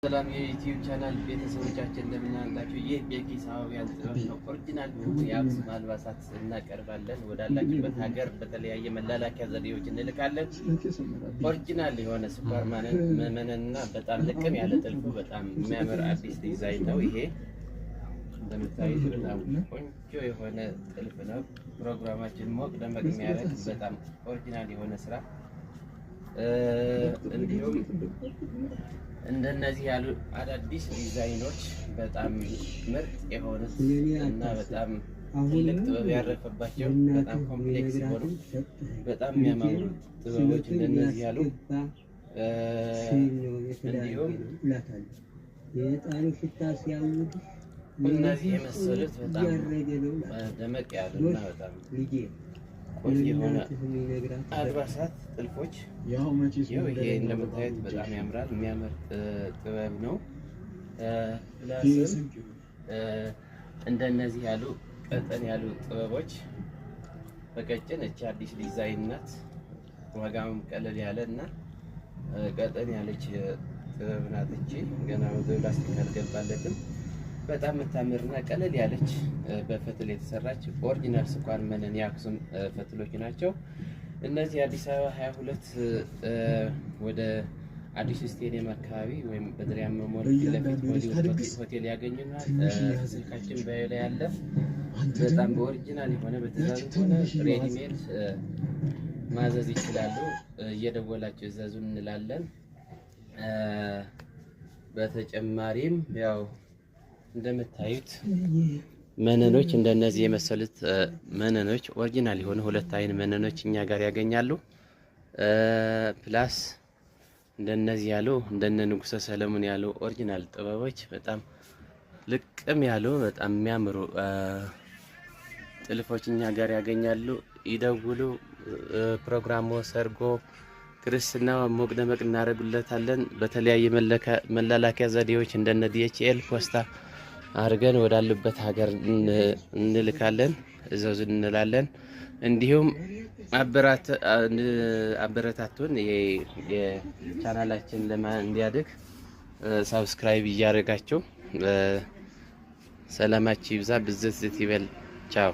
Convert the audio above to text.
ሰላም የዩቲዩብ ቻናል ቤተሰቦቻችን እንደምን አላችሁ? ይህ የኪሳውያን ጥበብ ነው። ኦሪጂናል የአክሱም አልባሳት እናቀርባለን። ወዳላችሁበት ሀገር በተለያየ መላላኪያ ዘዴዎች እንልካለን። ኦሪጂናል የሆነ ስኳር መነንና በጣም ልቅም ያለ ጥልፉ በጣም የሚያምር አዲስ ዲዛይን ነው። ይሄ እንደምታዩት በጣም ቆንጆ የሆነ ጥልፍ ነው። ፕሮግራማችን ሞቅ ደመቅ የሚያደርግ በጣም ኦሪጂናል የሆነ ስራ እንዲሁም እንደነዚህ ያሉ አዳዲስ ዲዛይኖች በጣም ምርጥ የሆኑት እና በጣም ትልቅ ጥበብ ያረፈባቸው በጣም ኮምፕሌክስ የሆኑ በጣም የሚያማምሩ ጥበቦች እንደነዚህ ያሉ እንዲሁም እነዚህ የመሰሉት በጣም ደመቅ ያሉና በጣም ቆንጆ የሆነ አልባሳት ጥልፎች ይሄ እንደምታዩት በጣም ያምራል። የሚያምር ጥበብ ነው። ፕላስም እንደነዚህ ያሉ ቀጠን ያሉ ጥበቦች በቀጭን እቺ አዲስ ዲዛይን ናት። ዋጋውም ቀለል ያለ እና ቀጠን ያለች ጥበብ ናት። እቺ ገና ወደ ላስቲክ አልገባለትም። በጣም የምታምርና ቀለል ያለች በፈትል የተሰራች ኦሪጂናል ስኳር መነን የአክሱም ፈትሎች ናቸው። እነዚህ አዲስ አበባ 22 ወደ አዲስ ስቴዲየም አካባቢ ወይም በድሪያ መሞር ለፊት ሆቴል ያገኙናል። ስልካችን ባዮ ላይ ያለ በጣም በኦሪጂናል የሆነ በትዕዛዝ ሆነ ሬዲሜድ ማዘዝ ይችላሉ። እየደወላችሁ እዘዙን እንላለን። በተጨማሪም ያው እንደምታዩት መነኖች እንደነዚህ የመሰሉት መነኖች ኦሪጂናል የሆኑ ሁለት አይን መነኖች እኛ ጋር ያገኛሉ። ፕላስ እንደነዚህ ያሉ እንደነ ንጉሰ ሰለሞን ያሉ ኦሪጂናል ጥበቦች በጣም ልቅም ያሉ በጣም የሚያምሩ ጥልፎች እኛ ጋር ያገኛሉ። ይደውሉ። ፕሮግራሙ ሰርጎ ክርስትና ሞቅ ደመቅ እናደርጉለታለን። በተለያየ መላላኪያ ዘዴዎች እንደነ ዲኤችኤል ፖስታ አድርገን ወዳሉበት ሀገር እንልካለን። እዘዙ እንላለን። እንዲሁም አበረታቱን። የቻናላችን እንዲያድግ ሳብስክራይብ እያደረጋችሁ ሰላማችሁ ይብዛ፣ ብዝት ይበል። ቻው።